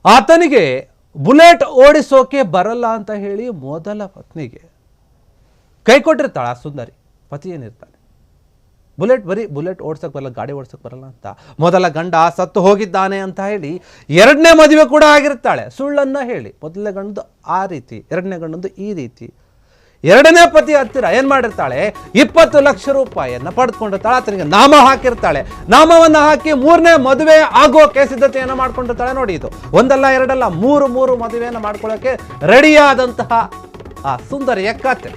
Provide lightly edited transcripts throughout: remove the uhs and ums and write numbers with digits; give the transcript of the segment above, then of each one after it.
ಆತನಿಗೆ ಬುಲೆಟ್ ಓಡಿಸೋಕೆ ಬರಲ್ಲ ಅಂತ ಹೇಳಿ ಮೊದಲ ಪತ್ನಿಗೆ ಕೈ ಕೊಟ್ಟಿರ್ತಾಳೆ ಆ ಸುಂದರಿ. ಪತಿ ಏನಿರ್ತಾನೆ, ಬುಲೆಟ್ ಓಡಿಸೋಕೆ ಬರಲ್ಲ, ಗಾಡಿ ಓಡಿಸೋಕೆ ಬರಲ್ಲ ಅಂತ ಮೊದಲ ಗಂಡ ಸತ್ತು ಹೋಗಿದ್ದಾನೆ ಅಂತ ಹೇಳಿ ಎರಡನೇ ಮದುವೆ ಕೂಡ ಆಗಿರ್ತಾಳೆ ಸುಳ್ಳನ್ನು ಹೇಳಿ. ಮೊದಲನೇ ಗಂಡದು ಆ ರೀತಿ, ಎರಡನೇ ಗಂಡದು ಈ ರೀತಿ. ಎರಡನೇ ಪತಿ ಹತ್ತಿರ ಏನು ಮಾಡಿರ್ತಾಳೆ, 20 ಲಕ್ಷ ರೂಪಾಯಿಯನ್ನು ಪಡೆದುಕೊಂಡಿರ್ತಾಳೆ. ಆತನಿಗೆ ನಾಮ ಹಾಕಿರ್ತಾಳೆ. ನಾಮವನ್ನು ಹಾಕಿ ಮೂರನೇ ಮದುವೆ ಆಗೋಕೆ ಸಿದ್ಧತೆಯನ್ನು ಮಾಡ್ಕೊಂಡಿರ್ತಾಳೆ. ನೋಡಿ, ಇದು ಒಂದಲ್ಲ ಎರಡಲ್ಲ ಮೂರು ಮದುವೆಯನ್ನು ಮಾಡ್ಕೊಳ್ಳೋಕೆ ರೆಡಿಯಾದಂತಹ ಆ ಸುಂದರಿಯ ಕತೆ.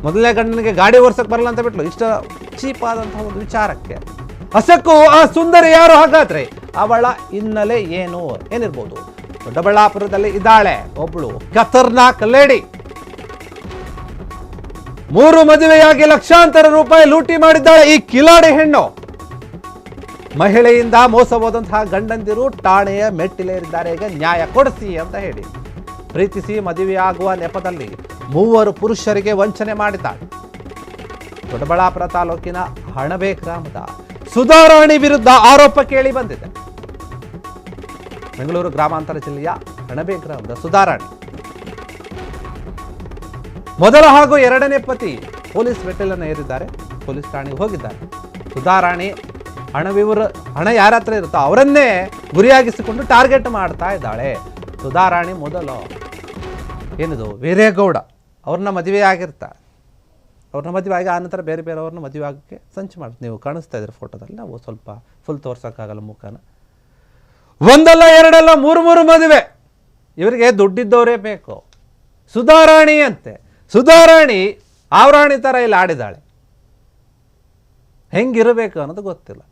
ಮೊದಲನೇ ಗಂಡನಿಗೆ ಗಾಡಿ ಓಡಿಸೋಕೆ ಬರಲ್ಲ ಅಂತ ಬಿಟ್ಲು, ಇಷ್ಟ ಚೀಪ್ ಆದಂತಹ ಒಂದು ವಿಚಾರಕ್ಕೆ. ಅಸಕ್ಕು ಆ ಸುಂದರಿ ಯಾರು ಹಾಗಾದ್ರೆ? ಅವಳ ಹಿನ್ನೆಲೆ ಏನಿರ್ಬೋದು? ದೊಡ್ಡಬಳ್ಳಾಪುರದಲ್ಲಿ ಇದ್ದಾಳೆ ಒಬ್ಳು ಖತರ್ನಾಕ್ ಲೇಡಿ. 3 ಮದುವೆಯಾಗಿ ಲಕ್ಷಾಂತರ ರೂಪಾಯಿ ಲೂಟಿ ಮಾಡಿದ್ದಾಳೆ ಈ ಕಿಲಾಡಿ ಹೆಣ್ಣು. ಮಹಿಳೆಯಿಂದ ಮೋಸ ಹೋದಂತಹ ಗಂಡಂದಿರು ಠಾಣೆಯ ಮೆಟ್ಟಿಲೇರಿದ್ದಾರೆ. ಈಗ ನ್ಯಾಯ ಕೊಡಿಸಿ ಅಂತ ಹೇಳಿ ಪ್ರೀತಿಸಿ ಮದುವೆಯಾಗುವ ನೆಪದಲ್ಲಿ 3 ಪುರುಷರಿಗೆ ವಂಚನೆ ಮಾಡಿದ್ದಾಳೆ. ದೊಡ್ಡಬಳ್ಳಾಪುರ ತಾಲೂಕಿನ ಹಣಬೆ ಗ್ರಾಮದ ಸುಧಾರಾಣಿ ವಿರುದ್ಧ ಆರೋಪ ಕೇಳಿ ಬಂದಿದೆ. ಬೆಂಗಳೂರು ಗ್ರಾಮಾಂತರ ಜಿಲ್ಲೆಯ ಹಣಬೆ ಗ್ರಾಮದ ಸುಧಾರಾಣಿ ಮೊದಲ ಹಾಗೂ ಎರಡನೇ ಪತಿ ಪೊಲೀಸ್ ಮೆಟ್ಟಿಲನ್ನು ಏರಿದ್ದಾರೆ. ಪೊಲೀಸ್ ಠಾಣೆಗೆ ಹೋಗಿದ್ದಾರೆ. ಸುಧಾರಾಣಿ ಹಣ ಯಾರ ಹತ್ರ ಇರುತ್ತೋ ಅವರನ್ನೇ ಗುರಿಯಾಗಿಸಿಕೊಂಡು ಟಾರ್ಗೆಟ್ ಮಾಡ್ತಾ ಇದ್ದಾಳೆ. ಸುಧಾರಾಣಿ ಮೊದಲು ಏನಿದು ವೀರೇಗೌಡ ಅವ್ರನ್ನ ಮದುವೆ ಆಗಿರ್ತಾರೆ. ಅವ್ರನ್ನ ಮದುವೆ ಆಗಿ ಆನಂತರ ಬೇರೆಯವ್ರನ್ನ ಮದುವೆ ಆಗೋಕ್ಕೆ ಸಂಚು ಮಾಡ್ತಾರೆ. ನೀವು ಕಾಣಿಸ್ತಾ ಇದ್ದೀರಿ ಫೋಟೋದಲ್ಲಿ. ನಾವು ಸ್ವಲ್ಪ ಫುಲ್ ತೋರ್ಸೋಕ್ಕಾಗಲ್ಲ ಮುಖನ. ಒಂದಲ್ಲ ಎರಡಲ್ಲ 3 ಮದುವೆ. ಇವರಿಗೆ ದುಡ್ಡಿದ್ದವರೇ ಬೇಕು. ಸುಧಾರಾಣಿ ಅಂತೆ. ಸುಧಾರಾಣಿ ಆವರಾಣಿ ಥರ ಇಲ್ಲಿ ಆಡಿದಾಳೆ. ಹೆಂಗಿರಬೇಕು ಅನ್ನೋದು ಗೊತ್ತಿಲ್ಲ.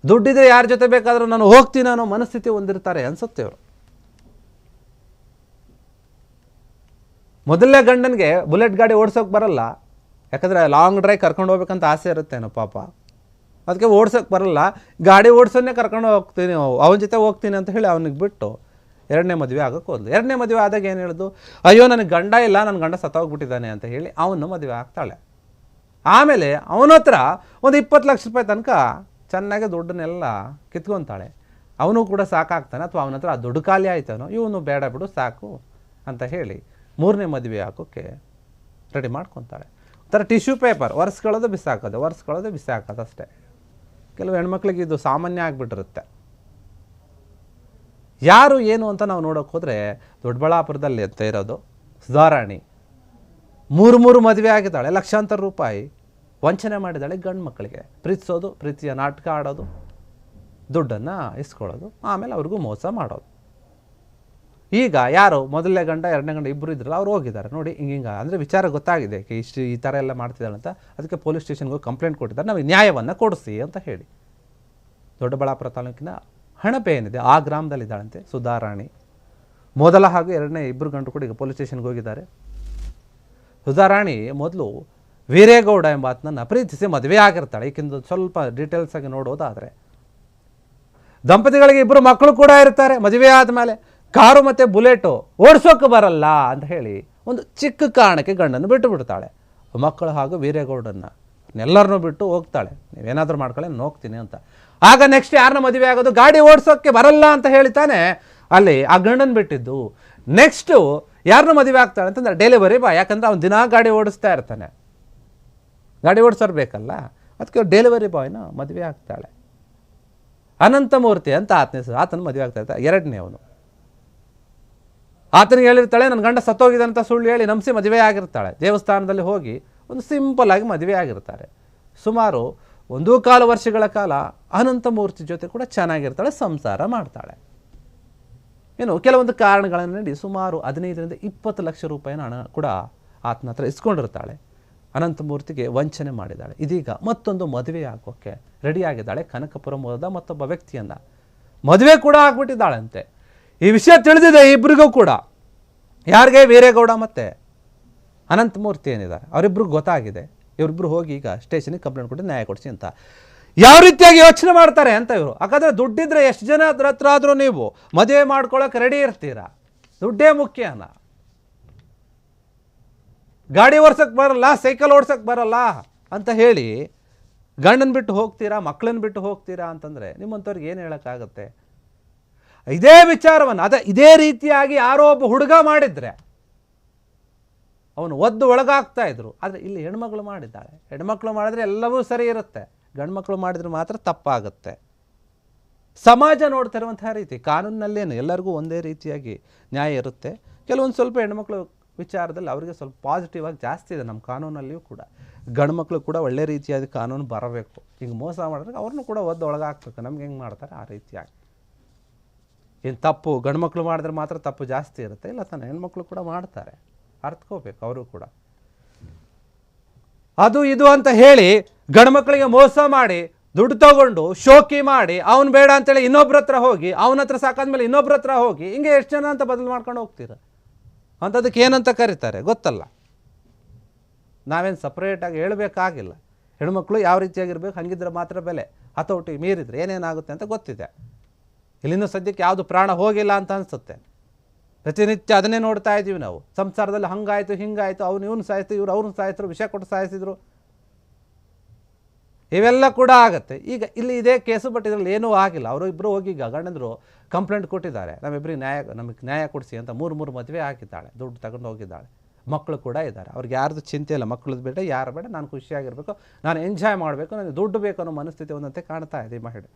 ದುಡ್ಡಿದ್ರೆ ಯಾರ ಜೊತೆ ಬೇಕಾದ್ರೂ ನಾನು ಹೋಗ್ತೀನಿ ಅನ್ನೋ ಮನಸ್ಥಿತಿ ಹೊಂದಿರ್ತಾರೆ ಅನ್ಸುತ್ತೆ ಇವರು. ಮೊದಲನೇ ಗಂಡನಿಗೆ ಬುಲೆಟ್ ಗಾಡಿ ಓಡಿಸೋಕೆ ಬರಲ್ಲ. ಯಾಕಂದರೆ ಲಾಂಗ್ ಡ್ರೈವ್ ಕರ್ಕೊಂಡು ಹೋಗ್ಬೇಕಂತ ಆಸೆ ಇರುತ್ತೇನೋ ಪಾಪ. ಅದಕ್ಕೆ ಓಡ್ಸೋಕೆ ಬರಲ್ಲ. ಗಾಡಿ ಓಡಿಸೋನ್ನೇ ಕರ್ಕೊಂಡು ಹೋಗ್ತೀನಿ, ಅವನ ಜೊತೆ ಹೋಗ್ತೀನಿ ಅಂತ ಹೇಳಿ ಅವನಿಗೆ ಬಿಟ್ಟು ಎರಡನೇ ಮದುವೆ ಆಗೋಕ್ಕೆ ಹೋದ್ಲು. ಎರಡನೇ ಮದುವೆ ಆದಾಗ ಏನು ಹೇಳಿದ್ರು, ಅಯ್ಯೋ ನನಗೆ ಗಂಡ ಇಲ್ಲ, ನನ್ನ ಗಂಡ ಸತ್ತೋಗ್ಬಿಟ್ಟಿದ್ದಾನೆ ಅಂತ ಹೇಳಿ ಅವನು ಮದುವೆ ಆಗ್ತಾಳೆ. ಆಮೇಲೆ ಅವನ ಹತ್ರ ಒಂದು 20 ಲಕ್ಷ ರೂಪಾಯಿ ತನಕ ಚೆನ್ನಾಗಿ ದುಡ್ಡನ್ನೆಲ್ಲ ಕಿತ್ಕೊತಾಳೆ. ಅವನು ಕೂಡ ಸಾಕಾಗ್ತಾನೆ, ಅಥವಾ ಅವನ ಹತ್ರ ಆ ದುಡ್ಡು ಖಾಲಿ ಆಯ್ತಾನೋ, ಇವನು ಬೇಡ ಬಿಡು ಸಾಕು ಅಂತ ಹೇಳಿ 3ನೇ ಮದುವೆ ಹಾಕೋಕ್ಕೆ ರೆಡಿ ಮಾಡ್ಕೊತಾಳೆ. ಒಂಥರ ಟಿಶ್ಯೂ ಪೇಪರ್ ಒರೆಸ್ಕೊಳ್ಳೋದು ಬಿಸಾಕೋದು ಅಷ್ಟೇ. ಕೆಲವು ಹೆಣ್ಮಕ್ಳಿಗೆ ಇದು ಸಾಮಾನ್ಯ ಆಗಿಬಿಟ್ಟಿರುತ್ತೆ. ಯಾರು ಏನು ಅಂತ ನಾವು ನೋಡೋಕೆ ಹೋದರೆ ದೊಡ್ಡಬಳ್ಳಾಪುರದಲ್ಲಿ ಅಂತ ಇರೋದು ಸುಧಾರಾಣಿ 3 ಮದುವೆ ಆಗಿದ್ದಾಳೆ. ಲಕ್ಷಾಂತರ ರೂಪಾಯಿ ವಂಚನೆ ಮಾಡಿದ್ದಾಳೆ ಗಂಡು ಮಕ್ಕಳಿಗೆ. ಪ್ರೀತಿಸೋದು, ಪ್ರೀತಿಯ ನಾಟಕ ಆಡೋದು, ದುಡ್ಡನ್ನು ಇಸ್ಕೊಳ್ಳೋದು, ಆಮೇಲೆ ಅವ್ರಿಗೂ ಮೋಸ ಮಾಡೋದು. ಈಗ ಯಾರು ಮೊದಲನೇ ಗಂಡ ಎರಡನೇ ಗಂಡ ಇಬ್ಬರು ಇದ್ರಲ್ಲ ಅವ್ರು ಹೋಗಿದ್ದಾರೆ. ನೋಡಿ ಹಿಂಗೆ ಅಂದರೆ ವಿಚಾರ ಗೊತ್ತಾಗಿದೆ ಈ ಥರ ಎಲ್ಲ ಮಾಡ್ತಿದ್ದಾಳೆ ಅಂತ. ಅದಕ್ಕೆ ಪೊಲೀಸ್ ಸ್ಟೇಷನ್ಗೆ ಹೋಗಿ ಕಂಪ್ಲೇಂಟ್ ಕೊಟ್ಟಿದ್ದಾರೆ, ನಮಗೆ ನ್ಯಾಯವನ್ನು ಕೊಡಿಸಿ ಅಂತ ಹೇಳಿ. ದೊಡ್ಡಬಳ್ಳಾಪುರ ತಾಲೂಕಿನ ಹಣಬೆ ಏನಿದೆ ಆ ಗ್ರಾಮದಲ್ಲಿದ್ದಾಳಂತೆ ಸುಧಾರಾಣಿ. ಮೊದಲ ಹಾಗೂ ಎರಡನೇ ಇಬ್ಬರು ಗಂಟು ಕೂಡ ಈಗ ಪೊಲೀಸ್ ಸ್ಟೇಷನ್ಗೆ ಹೋಗಿದ್ದಾರೆ. ಸುಧಾರಾಣಿ ಮೊದಲು ವೀರೇಗೌಡ ಎಂಬ ಆತನನ್ನು ಪ್ರೀತಿಸಿ ಮದುವೆ ಆಗಿರ್ತಾಳೆ. ಈಗಿಂದು ಸ್ವಲ್ಪ ಡೀಟೇಲ್ಸ್ ಆಗಿ ನೋಡೋದಾದರೆ ದಂಪತಿಗಳಿಗೆ 2 ಮಕ್ಕಳು ಕೂಡ ಇರ್ತಾರೆ. ಮದುವೆ ಆದಮೇಲೆ ಕಾರು ಮತ್ತು ಬುಲೆಟು ಓಡಿಸೋಕೆ ಬರಲ್ಲ ಅಂತ ಹೇಳಿ ಒಂದು ಚಿಕ್ಕ ಕಾರಣಕ್ಕೆ ಗಂಡನ್ನು ಬಿಟ್ಟು ಬಿಡ್ತಾಳೆ. ಮಕ್ಕಳು ಹಾಗೂ ವೀರೇಗೌಡನ್ನ ಎಲ್ಲರನ್ನೂ ಬಿಟ್ಟು ಹೋಗ್ತಾಳೆ. ನೀವೇನಾದರೂ ಮಾಡ್ಕೊಳ್ಳಿ ನಾನು ಹೋಗ್ತೀನಿ ಅಂತ. ಆಗ ನೆಕ್ಸ್ಟ್ ಯಾರನ್ನ ಮದುವೆ ಆಗೋದು? ಗಾಡಿ ಓಡಿಸೋಕ್ಕೆ ಬರಲ್ಲ ಅಂತ ಹೇಳ್ತಾನೆ ಅಲ್ಲಿ ಆ ಗಂಡನ ಬಿಟ್ಟಿದ್ದು. ನೆಕ್ಸ್ಟು ಯಾರನ್ನ ಮದುವೆ ಆಗ್ತಾಳೆ ಅಂತಂದ್ರೆ ಡೆಲಿವರಿ ಬಾಯ್. ಯಾಕಂದ್ರೆ ಅವ್ನು ದಿನ ಗಾಡಿ ಓಡಿಸ್ತಾ ಇರ್ತಾನೆ, ಗಾಡಿ ಓಡಿಸೋರು ಬೇಕಲ್ಲ, ಅದಕ್ಕೆ ಡೆಲಿವರಿ ಬಾಯ್ನ ಮದುವೆ ಆಗ್ತಾಳೆ. ಅನಂತಮೂರ್ತಿ ಅಂತ ಆತನ ಮದುವೆ ಆಗ್ತಾ ಇರ್ತಾಳೆ. ಎರಡನೇ ಅವನು ಆತನಿಗೆ ಹೇಳಿರ್ತಾಳೆ ನನ್ನ ಗಂಡ ಸತ್ತೋಗಿದ್ದಾನೆ ಅಂತ ಸುಳ್ಳು ಹೇಳಿ ನಂಬಿಸಿ ಮದುವೆ ಆಗಿರ್ತಾಳೆ. ದೇವಸ್ಥಾನದಲ್ಲಿ ಹೋಗಿ ಒಂದು ಸಿಂಪಲ್ ಆಗಿ ಮದುವೆ ಆಗಿರ್ತಾರೆ. ಸುಮಾರು 1.25 ವರ್ಷಗಳ ಕಾಲ ಅನಂತಮೂರ್ತಿ ಜೊತೆ ಕೂಡ ಚೆನ್ನಾಗಿರ್ತಾಳೆ, ಸಂಸಾರ ಮಾಡ್ತಾಳೆ. ಕೆಲವೊಂದು ಕಾರಣಗಳನ್ನು ನೀಡಿ ಸುಮಾರು 15ರಿಂದ 20 ಲಕ್ಷ ರೂಪಾಯಿನ ಹಣ ಕೂಡ ಆತನ ಹತ್ರ ಇಸ್ಕೊಂಡಿರ್ತಾಳೆ. ಅನಂತಮೂರ್ತಿಗೆ ವಂಚನೆ ಮಾಡಿದ್ದಾಳೆ. ಇದೀಗ ಮತ್ತೊಂದು ಮದುವೆ ಆಗೋಕ್ಕೆ ರೆಡಿಯಾಗಿದ್ದಾಳೆ. ಕನಕಪುರ ಮೂಲದ ಮತ್ತೊಬ್ಬ ವ್ಯಕ್ತಿಯನ್ನು ಮದುವೆ ಕೂಡ ಆಗ್ಬಿಟ್ಟಿದ್ದಾಳಂತೆ. ಈ ವಿಷಯ ತಿಳಿದಿದೆ ಇಬ್ಬರಿಗೂ ಕೂಡ. ಯಾರಿಗೆ? ವೀರೇಗೌಡ ಮತ್ತು ಅನಂತಮೂರ್ತಿ ಏನಿದ್ದಾರೆ ಅವರಿಬ್ಬರಿಗೂ ಗೊತ್ತಾಗಿದೆ. ಇವರಿಬ್ಬರು ಹೋಗಿ ಈಗ ಸ್ಟೇಷನಿಗೆ ಕಂಪ್ಲೇಂಟ್ ಕೊಟ್ಟು ನ್ಯಾಯ ಕೊಡಿಸಿ ಅಂತ ಯಾವ ರೀತಿಯಾಗಿ ಯೋಚನೆ ಮಾಡ್ತಾರೆ ಅಂತ ಇವರು. ಹಾಗಾದರೆ ದುಡ್ಡಿದ್ರೆ ಎಷ್ಟು ಜನ ಹತ್ರ ಆದರೂ ನೀವು ಮದುವೆ ಮಾಡ್ಕೊಳ್ಳೋಕೆ ರೆಡಿ ಇರ್ತೀರಾ? ದುಡ್ಡೇ ಮುಖ್ಯನ. ಗಾಡಿ ಓಡ್ಸೋಕ್ಕೆ ಬರಲ್ಲ, ಸೈಕಲ್ ಓಡ್ಸೋಕ್ಕೆ ಬರಲ್ಲ ಅಂತ ಹೇಳಿ ಗಂಡನ ಬಿಟ್ಟು ಹೋಗ್ತೀರಾ, ಮಕ್ಕಳನ್ನ ಬಿಟ್ಟು ಹೋಗ್ತೀರಾ ಅಂತಂದರೆ ನಿಮ್ಮಂಥವ್ರಿಗೆ ಏನು ಹೇಳೋಕ್ಕಾಗತ್ತೆ? ಇದೇ ವಿಚಾರವನ್ನು ಇದೇ ರೀತಿಯಾಗಿ ಯಾರೋ ಒಬ್ಬ ಹುಡುಗ ಮಾಡಿದ್ರೆ ಅವನು ಒದ್ದು ಒಳಗಾಗ್ತಾ ಇದ್ರು. ಆದರೆ ಇಲ್ಲಿ ಹೆಣ್ಮಕ್ಳು ಮಾಡಿದ್ದಾಳೆ. ಹೆಣ್ಮಕ್ಳು ಮಾಡಿದ್ರೆ ಎಲ್ಲವೂ ಸರಿ ಇರುತ್ತೆ, ಗಂಡ್ಮಕ್ಳು ಮಾಡಿದ್ರೆ ಮಾತ್ರ ತಪ್ಪಾಗುತ್ತೆ. ಸಮಾಜ ನೋಡ್ತಾ ಇರುವಂತಹ ರೀತಿ ಕಾನೂನಿನಲ್ಲೇನು ಎಲ್ಲರಿಗೂ ಒಂದೇ ರೀತಿಯಾಗಿ ನ್ಯಾಯ ಇರುತ್ತೆ. ಕೆಲವೊಂದು ಸ್ವಲ್ಪ ಹೆಣ್ಮಕ್ಳು ವಿಚಾರದಲ್ಲಿ ಅವರಿಗೆ ಸ್ವಲ್ಪ ಪಾಸಿಟಿವ್ ಆಗಿ ಜಾಸ್ತಿ ಇದೆ ನಮ್ಮ ಕಾನೂನಲ್ಲಿಯೂ ಕೂಡ. ಗಂಡ್ಮಕ್ಳು ಕೂಡ ಒಳ್ಳೆ ರೀತಿಯಾದ ಕಾನೂನು ಬರಬೇಕು. ಹಿಂಗೆ ಮೋಸ ಮಾಡಿದ್ರೆ ಅವ್ರನ್ನೂ ಕೂಡ ಒದ್ದು ಒಳಗಾಕ್ಬೇಕು. ನಮ್ಗೆ ಹೆಂಗೆ ಮಾಡ್ತಾರೆ ಆ ರೀತಿಯಾಗಿ. ಏನು ತಪ್ಪು ಗಂಡ್ಮಕ್ಳು ಮಾಡಿದ್ರೆ ಮಾತ್ರ ತಪ್ಪು ಜಾಸ್ತಿ ಇರುತ್ತೆ, ಇಲ್ಲ ತಾನೆ ಹೆಣ್ಮಕ್ಳು ಕೂಡ ಮಾಡ್ತಾರೆ, ಅರ್ಥಕೋಬೇಕು ಅವರು ಕೂಡ. ಅದು ಇದು ಅಂತ ಹೇಳಿ ಗಂಡ್ಮಕ್ಳಿಗೆ ಮೋಸ ಮಾಡಿ ದುಡ್ಡು ತಗೊಂಡು ಶೋಕಿ ಮಾಡಿ ಅವ್ನು ಬೇಡ ಅಂತೇಳಿ ಇನ್ನೊಬ್ರ ಹತ್ರ ಹೋಗಿ ಅವನ ಹತ್ರ ಸಾಕಾದ್ಮೇಲೆ ಇನ್ನೊಬ್ರ ಹತ್ರ ಹೋಗಿ ಹಿಂಗೆ ಎಷ್ಟು ಜನ ಅಂತ ಬದಲು ಮಾಡ್ಕೊಂಡು ಹೋಗ್ತೀರ. ಅಂಥದಕ್ಕೆ ಏನಂತ ಕರೀತಾರೆ ಗೊತ್ತಲ್ಲ. ನಾವೇನು ಸಪ್ರೇಟಾಗಿ ಹೇಳಬೇಕಾಗಿಲ್ಲ. ಹೆಣ್ಮಕ್ಳು ಯಾವ ರೀತಿಯಾಗಿರ್ಬೇಕು, ಹಂಗಿದ್ರೆ ಮಾತ್ರ ಬೆಲೆ. ಹತೋಟಿ ಮೀರಿದ್ರೆ ಏನೇನಾಗುತ್ತೆ ಅಂತ ಗೊತ್ತಿದೆ. ಇಲ್ಲಿನೂ ಸದ್ಯಕ್ಕೆ ಯಾವುದು ಪ್ರಾಣ ಹೋಗಿಲ್ಲ ಅಂತ ಅನಿಸುತ್ತೆ. ಪ್ರತಿನಿತ್ಯ ಅದನ್ನೇ ನೋಡ್ತಾ ಇದ್ದೀವಿ ನಾವು. ಸಂಸಾರದಲ್ಲಿ ಹಂಗಾಯಿತು ಹಿಂಗಾಯಿತು, ಇವನು ಸಾಯಿಸ್ತು, ಇವ್ರು ಅವ್ರನ್ನ ಸಾಯಿಸಿದ್ರು, ವಿಷ ಕೊಟ್ಟು ಸಾಯಿಸಿದ್ರು, ಇವೆಲ್ಲ ಕೂಡ ಆಗುತ್ತೆ. ಈಗ ಇಲ್ಲಿ ಇದೇ ಕೇಸು, ಬಟ್ ಇದರಲ್ಲಿ ಏನೂ ಆಗಿಲ್ಲ. ಅವರು ಇಬ್ಬರು ಹೋಗಿ ಈಗ ಗಂಡಂದರು ಕಂಪ್ಲೇಂಟ್ ಕೊಟ್ಟಿದ್ದಾರೆ, ನಮ್ಮಿಬ್ಬರಿಗೆ ನಮಗೆ ನ್ಯಾಯ ಕೊಡಿಸಿ ಅಂತ. ಮೂರು ಮದುವೆ ಹಾಕಿದ್ದಾಳೆ, ದುಡ್ಡು ತಗೊಂಡು ಹೋಗಿದ್ದಾಳೆ, ಮಕ್ಕಳು ಕೂಡ ಇದ್ದಾರೆ. ಅವ್ರಿಗೆ ಯಾರ್ದು ಚಿಂತೆ ಇಲ್ಲ, ಮಕ್ಕಳದ್ದು ಬೇಡ ಯಾರು ಬೇಡ, ನಾನು ಖುಷಿಯಾಗಿರಬೇಕು, ನಾನು ಎಂಜಾಯ್ ಮಾಡಬೇಕು, ನನಗೆ ದುಡ್ಡು ಬೇಕು ಅನ್ನೋ ಮನಸ್ಥಿತಿ ಒಂದಂತೆ ಕಾಣ್ತಾ ಇದೆ ಈ ಮಹಿಳೆ.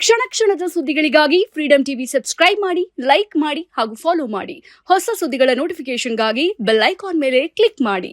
ಕ್ಷಣ ಕ್ಷಣದ ಸುದ್ದಿಗಳಿಗಾಗಿ ಫ್ರೀಡಂ ಟಿವಿ ಸಬ್ಸ್ಕ್ರೈಬ್ ಮಾಡಿ, ಲೈಕ್ ಮಾಡಿ ಹಾಗೂ ಫಾಲೋ ಮಾಡಿ. ಹೊಸ ಸುದ್ದಿಗಳ ನೋಟಿಫಿಕೇಶನ್ಗಾಗಿ ಬೆಲ್ ಐಕಾನ್ ಮೇಲೆ ಕ್ಲಿಕ್ ಮಾಡಿ.